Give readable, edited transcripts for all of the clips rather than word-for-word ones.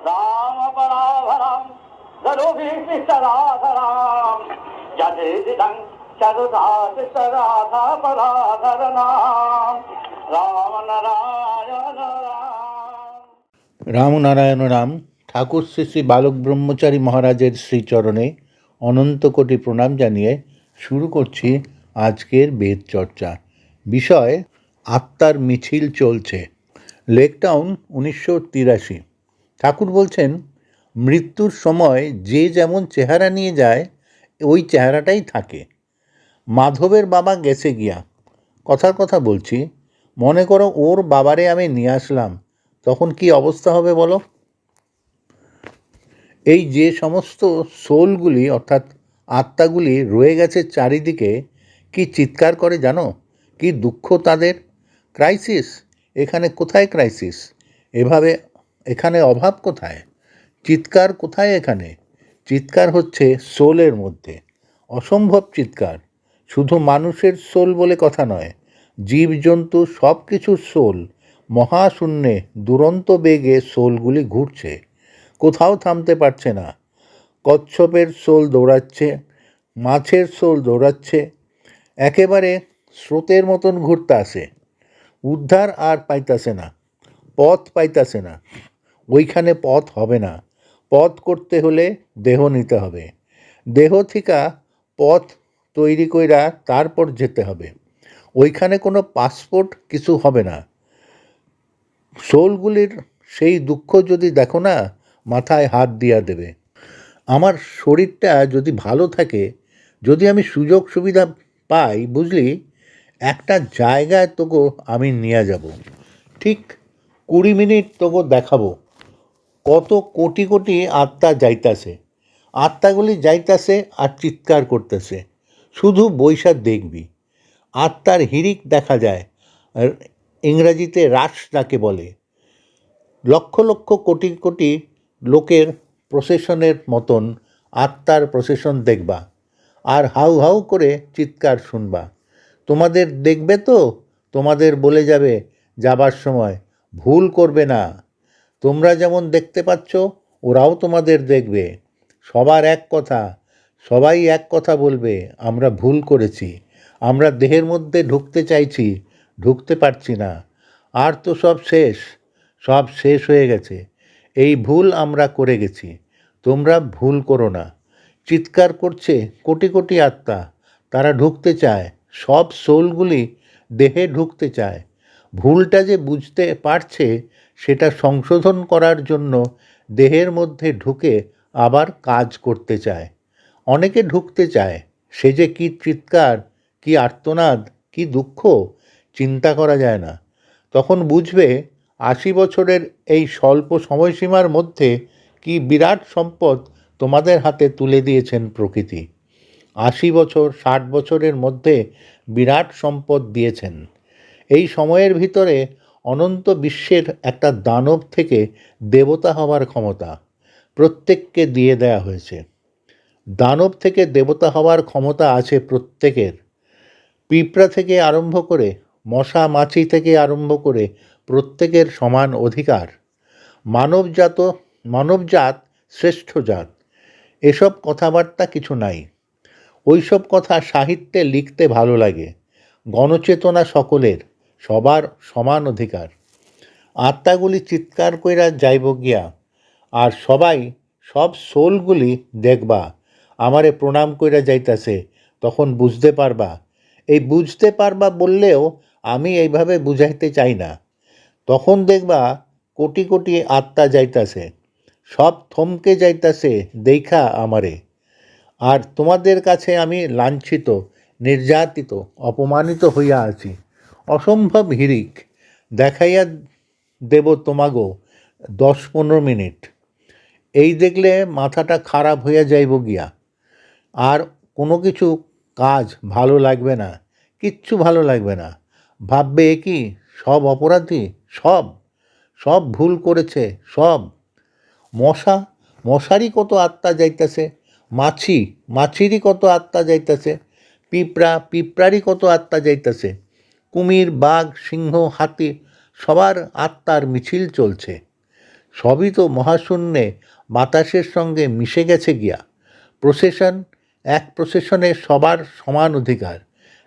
রাম পরাভরম রঘুভীতিরাধরাম যদিদং চরুদাসরাধা পরাধরনাম রাম নারায়ণ রাম। রামনারায়ণ রাম। ঠাকুর শ্রী শ্রী বালক ব্রহ্মচারী মহারাজের শ্রীচরণে অনন্ত কোটি প্রণাম জানিয়ে শুরু করছি আজকের বেদ চর্চা। বিষয় আত্মার মিছিল চলছে। লেকটাউন 1983। ঠাকুর বলছেন, মৃত্যুর সময় যে যেমন চেহারা নিয়ে যায় ওই চেহারাটাই থাকে। মাধবের বাবা গেছে গিয়া, কথার কথা বলছি, মনে করো ওর বাবারে আমি নিয়ে আসলাম, তখন কি অবস্থা হবে বলো? এই যে সমস্ত সোলগুলি অর্থাৎ আত্মাগুলি রয়ে গেছে চারিদিকে, কি চিৎকার করে জানো? কি দুঃখ তাদের! ক্রাইসিস! এখানে কোথায় ক্রাইসিস? এখানে অভাব কোথায়? চিৎকার কোথায় এখানে? চিৎকার হচ্ছে সোলের মধ্যে, অসম্ভব চিৎকার। শুধু মানুষের সোল বলে কথা নয়, জীবজন্তু সব কিছুর সোল মহাশূন্যে দুরন্ত বেগে সোলগুলি ঘুরছে, কোথাও থামতে পারছে না। কচ্ছপের সোল দৌড়াচ্ছে, মাছের সোল দৌড়াচ্ছে, একেবারে স্রোতের মতন ঘুরতে আসে। উদ্ধার আর পাইতাছে না, পথ পাইতাছে না। ওইখানে পথ হবে না। পথ করতে হলে দেহ নিতে হবে, দেহ থিকা পথ তৈরি কইরা তারপর যেতে হবে। ওইখানে কোনো পাসপোর্ট কিছু হবে না। সোলগুলির সেই দুঃখ যদি দেখো না, মাথায় হাত দিয়া দেবে। আমার শরীরটা যদি ভালো থাকে, যদি আমি সুযোগ সুবিধা পাই, বুঝলি, একটা জায়গায় তোকে আমি নিয়ে যাব, ঠিক 20 মিনিট তোকে দেখাবো কত কোটি কোটি আত্মা যাইতাছে। আত্মাগুলি যাইতাছে আর চিৎকার করতেছে, শুধু বৈশাখ দেখবি। আত্মার হিড়িক দেখা যায়, আর ইংরাজিতে রাশ যাকে বলে। লক্ষ লক্ষ কোটি কোটি লোকের প্রসেশনের মতন আত্মার প্রসেশন দেখবা, আর হাউ হাউ করে চিৎকার শুনবা। তোমাদের দেখবে তো, তোমাদের বলে যাবে যাবার সময়, ভুল করবে না। তোমরা যেমন দেখতে পাচ্ছ, ওরাও তোমাদের দেখবে। সবার এক কথা, সবাই এক কথা বলবে, আমরা ভুল করেছি, আমরা দেহের মধ্যে ঢুকতে চাইছি, ঢুকতে পারছি না। আর তো সব শেষ, সব শেষ হয়ে গেছে। এই ভুল আমরা করে গেছি, তোমরা ভুল করো না। চিৎকার করছে কোটি কোটি আত্মা, তারা ঢুকতে চায়, সব সোলগুলি দেহে ঢুকতে চায়। ভুলটা যে বুঝতে পারছে, সেটা সংশোধন করার জন্য দেহের মধ্যে ঢুকে আবার কাজ করতে চায়। অনেকে ঢুকতে চায়, সে যে কী চিৎকার, কী আর্তনাদ, কী দুঃখ, চিন্তা করা যায় না। তখন বুঝবে 80 বছরের এই স্বল্প সময়সীমার মধ্যে কি বিরাট সম্পদ তোমাদের হাতে তুলে দিয়েছেন প্রকৃতি। 80 বছর 60 বছরের মধ্যে বিরাট সম্পদ দিয়েছেন। এই সময়ের ভিতরে অনন্ত বিশ্বের একটা দানব থেকে দেবতা হওয়ার ক্ষমতা প্রত্যেককে দিয়ে দেয়া হয়েছে। দানব থেকে দেবতা হওয়ার ক্ষমতা আছে প্রত্যেকের। পিঁপড়া থেকে আরম্ভ করে, মশা মাছি থেকে আরম্ভ করে প্রত্যেকের সমান অধিকার। মানবজাত মানবজাত শ্রেষ্ঠ জাত, এসব কথাবার্তা কিছু নাই। ওইসব কথা সাহিত্যে লিখতে ভালো লাগে। গণচেতনা সকলের, সবার সমান অধিকার। আত্মাগুলি চিৎকার কইরা যাইব গিয়া, আর সবাই, সব সোলগুলি দেখবা আমারে প্রণাম কইরা যাইতাছে, তখন বুঝতে পারবা। এই বুঝতে পারবা বললেও আমি এইভাবে বুঝাইতে চাই না। তখন দেখবা কোটি কোটি আত্মা যাইতাছে, সব থমকে যাইতাছে দেইখা আমারে। আর তোমাদের কাছে আমি লাঞ্ছিত, নির্যাতিত, অপমানিত হইয়া আছি। অসম্ভব হিড়িক দেখাইয়া দেব তোমাগো 10-15 মিনিট। এই দেখলে মাথাটা খারাপ হইয়া যাইব গিয়া, আর কোনো কিছু কাজ ভালো লাগবে না, কিচ্ছু ভালো লাগবে না। ভাববে এ কি, সব অপরাধী, সব সব ভুল করেছে সব। মশা, মশারই কত আত্মা যাইতেছে, মাছি, মাছিরই কত আত্মা যাইতেছে, পিঁপড়া, পিঁপড়ারই কত আত্মা যাইতেছে, কুমির, বাঘ, সিংহ, হাতি, সবার আত্মার মিছিল চলছে। সবই তো মহাশূন্যে বাতাসের সঙ্গে মিশে গেছে গিয়া। এক প্রসেশনে সবার সমান অধিকার।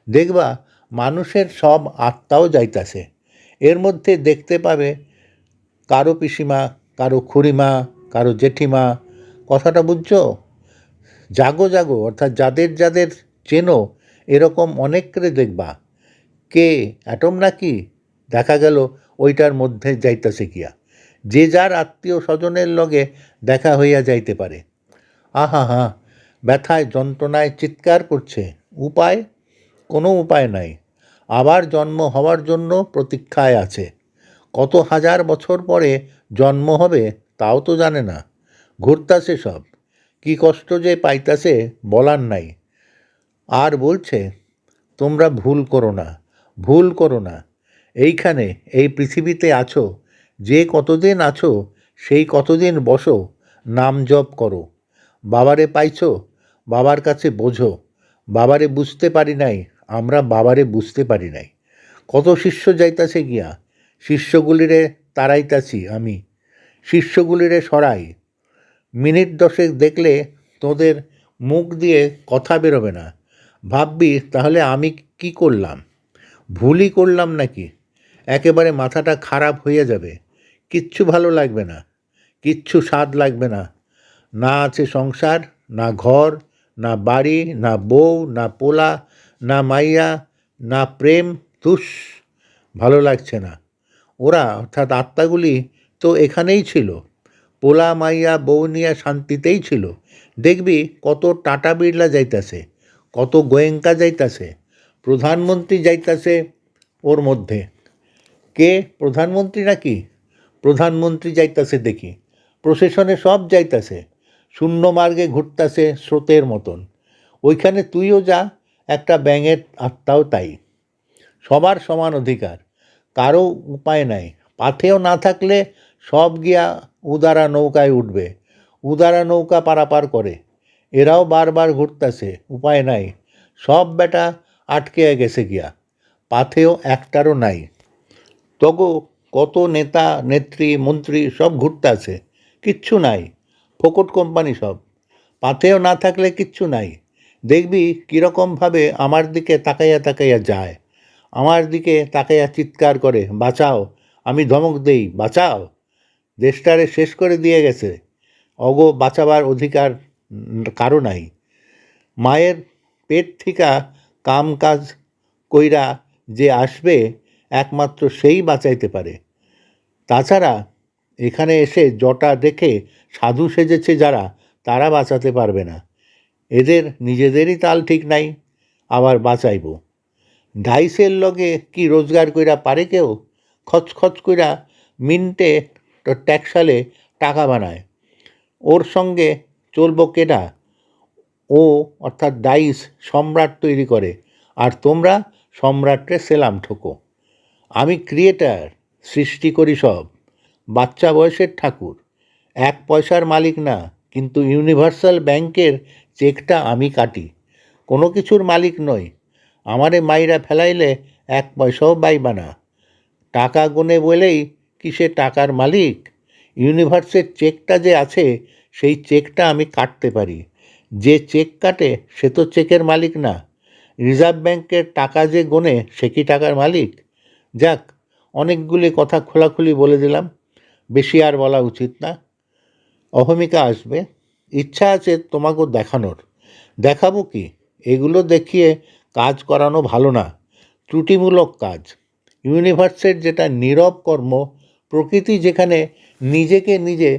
দেখবা মানুষের সব আত্মাও যাইতাছে। এর মধ্যে দেখতে পাবে কারো পিসিমা, কারো খুড়িমা, কারো জেঠিমা। কথাটা বুঝছো? জাগো জাগো, অর্থাৎ যাদের যাদের চেনো এরকম অনেকরে দেখবা। কে অ্যাটম নাকি? দেখা গেল ওইটার মধ্যে যাইতাছে গিয়া। যে যার আত্মীয় স্বজনের লগে দেখা হইয়া যাইতে পারে। আহা হা, ব্যথায় যন্ত্রণায় চিৎকার করছে। উপায়? কোনো উপায় নাই। আবার জন্ম হওয়ার জন্য প্রতীক্ষায় আছে। কত হাজার বছর পরে জন্ম হবে তাও তো জানে না। ঘুরতাছে সব। কি কষ্ট যে পাইতাছে বলার নাই। আর বলছে, তোমরা ভুল করো না, ভুল করো না। এইখানে এই পৃথিবীতে আছো, যে কতদিন আছো সেই কতদিন বসো, নাম জপ করো। বাবারে পাইছো, বাবার কাছে বোঝো। বাবারে বুঝতে পারি নাই, আমরা বাবারে বুঝতে পারি নাই। কত শিষ্য যাইতাছে গিয়া, শিষ্যগুলিরে তাড়াইতাছি আমি, শিষ্যগুলিরে সরাই। মিনিট 10 দেখলে তোদের মুখ দিয়ে কথা বেরোবে না। ভাববি তাহলে আমি কি করলাম? ভুলই করলাম নাকি? একেবারে মাথাটা খারাপ হয়ে যাবে। কিচ্ছু ভালো লাগবে না, কিচ্ছু স্বাদ লাগবে না। না আছে সংসার, না ঘর, না বাড়ি, না বউ, না পোলা, না মাইয়া, না প্রেম। তুস, ভালো লাগছে না। ওরা অর্থাৎ আত্মাগুলি তো এখানেই ছিল, পোলা মাইয়া বউ নিয়ে শান্তিতেই ছিল। দেখবি কত টাটা বিড়লা যাইতাছে, কত গোয়েঙ্কা যাইতাছে, প্রধানমন্ত্রী যাইতাছে ওর মধ্যে। কে প্রধানমন্ত্রী নাকি? প্রধানমন্ত্রী যাইতাছে দেখি, প্রশাসনে সব যাইতাছে, শূন্য মার্গে ঘুরতাছে স্রোতের মতন। ওইখানে তুইও যা, একটা ব্যাঙের আত্মাও তাই। সবার সমান অধিকার, কারো উপায় নাই। পাথেও না থাকলে সব গিয়া উদারা নৌকায় উঠবে, উদারা নৌকা পারাপার করে। এরাও বারবার ঘুরতাছে, উপায় নাই। সব বেটা আটকে গেছে গিয়া, পাথেও একটারও নাই। তগো কত নেতা নেত্রী মন্ত্রী সব ঘুরতাছে, কিচ্ছু নাই, ফোকট কোম্পানি সব। পাথেও না থাকলে কিচ্ছু নাই। দেখবি কীরকমভাবে আমার দিকে তাকাইয়া তাকাইয়া যায়, আমার দিকে তাকাইয়া চিৎকার করে, বাঁচাও। আমি ধমক দেই, বাঁচাও। দেশটারে শেষ করে দিয়ে গেছে, অগো বাঁচাবার অধিকার কারো নাই। মায়ের পেট থিকা কাম কাজ কইরা যে আসবে একমাত্র সেই বাঁচাইতে পারে। তাছাড়া এখানে এসে জটা দেখে সাধু সেজেছে যারা, তারা বাঁচাতে পারবে না। এদের নিজেদেরই তাল ঠিক নাই, আবার বাঁচাইব। ডাইসের লগে কি রোজগার কইরা পারে কেউ? খচখচ কইরা মিন্টে ট্যাক্সালে টাকা বানায়। ওর সঙ্গে চলব কেডা? ও অর্থাৎ ডাইস সম্রাট তৈরি করে, আর তোমরা সম্রাটরে সেলাম ঠোকো। আমি ক্রিয়েটার, সৃষ্টি করি সব। বাচ্চা বয়সের ঠাকুর, 1 পয়সার মালিক না, কিন্তু ইউনিভার্সাল ব্যাংকের চেকটা আমি কাটি। কোনো কিছুর মালিক নই। আমারে মাইরা ফেলাইলে 1 পয়সাও পাইবা না। টাকা গোনে বলেই কি সে টাকার মালিক? ইউনিভার্সের চেকটা যে আছে, সেই চেকটা আমি কাটতে পারি। যে চেক কাটে সে তো চেকের মালিক না। রিজার্ভ ব্যাংকের টাকা যে গোনে সে কি টাকার মালিক? যাক, অনেকগুলি কথা খোলাখুলি বলে দিলাম, বেশি আর বলা উচিত না। অহমিকা আসবে, ইচ্ছা আছে তোমাকেও দেখানোর। দেখাবো কি? এগুলো দেখিয়ে কাজ করানো ভালো না, ত্রুটিমূলক কাজ। ইউনিভার্সের যেটা নীরব কর্ম, প্রকৃতি যেখানে নিজেকে নিজে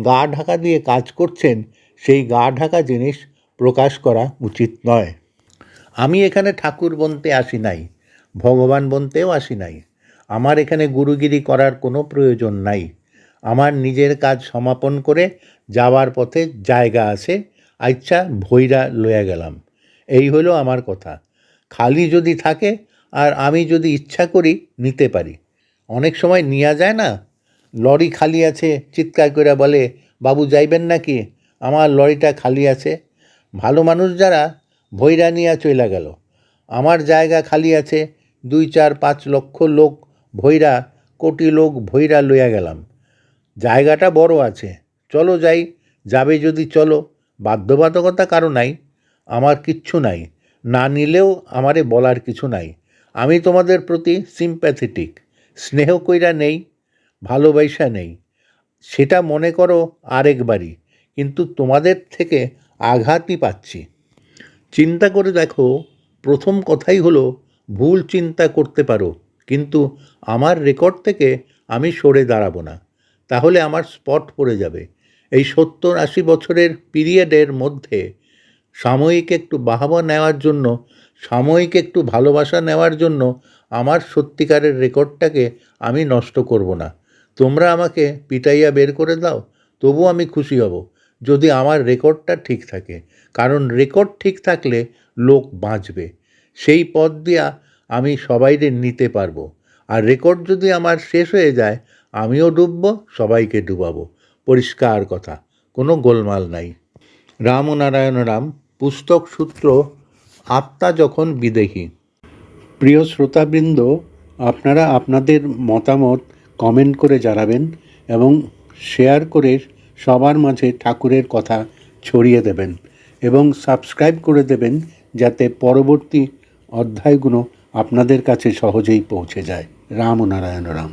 গা ঢাকা দিয়ে কাজ করছেন, সেই গা ঢাকা জিনিস প্রকাশ করা উচিত নয়। আমি এখানে ঠাকুর বনতে আসি নাই, ভগবান বনতেও আসি নাই। আমার এখানে গুরুগিরি করার কোনো প্রয়োজন নাই। আমার নিজের কাজ সমাপন করে যাওয়ার পথে জায়গা আছে, আচ্ছা ভৈরা লইয়া গেলাম। এই হলো আমার কথা। খালি যদি থাকে আর আমি যদি ইচ্ছা করি নিতে পারি। অনেক সময় নিয়া যায় না, লরি খালি আছে, চিৎকার করে বলে, বাবু যাইবেন নাকি, আমার লরিটা খালি আছে। ভালো মানুষ যারা ভৈরা নিয়া চইলা গেল। আমার জায়গা খালি আছে, 2, 4, 5 লক্ষ লোক ভৈরা, কোটি লোক ভৈরা লইয়া গেলাম। জায়গাটা বড় আছে, চলো যাই। যাবে যদি চলো, বাধ্যবাধকতা কারো নাই, আমার কিচ্ছু নাই, না নিলেও আমারে বলার কিছু নাই। আমি তোমাদের প্রতি সিম্প্যাথেটিক, স্নেহ কইরা নেই, ভালোবাসা নেই, সেটা মনে করো আরেকবারই, কিন্তু তোমাদের থেকে আঘাতই পাচ্ছি। চিন্তা করে দেখো, প্রথম কথাই হলো ভুল চিন্তা করতে পারো, কিন্তু আমার রেকর্ড থেকে আমি সরে দাঁড়াবো না, তাহলে আমার স্পট পড়ে যাবে। এই 70-80 বছরের পিরিয়ডের মধ্যে সাময়িক একটু বাহবা নেওয়ার জন্য, সাময়িক একটু ভালোবাসা নেওয়ার জন্য আমার সত্যিকারের রেকর্ডটাকে আমি নষ্ট করব না। তোমরা আমাকে পিটাইয়া বের করে দাও, তবু আমি খুশি হব যদি আমার রেকর্ডটা ঠিক থাকে, কারণ রেকর্ড ঠিক থাকলে লোক বাঁচবে। সেই পথ দিয়া আমি সবাইকে নিতে পারবো। আর রেকর্ড যদি আমার শেষ হয়ে যায়, আমিও ডুববো, সবাইকে ডুবাবো। পরিষ্কার কথা, কোনো গোলমাল নাই। রাম ও নারায়ণ রাম, পুস্তক সূত্র, আত্মা যখন বিদেহী। প্রিয় শ্রোতাবৃন্দ, আপনারা আপনাদের মতামত কমেন্ট করে জানাবেন এবং শেয়ার করে সবার মাঝে ঠাকুরের কথা ছড়িয়ে দেবেন এবং সাবস্ক্রাইব করে দেবেন, যাতে পরবর্তী অধ্যায়গুলো আপনাদের কাছে সহজেই পৌঁছে যায়। রাম ও নারায়ণ রাম।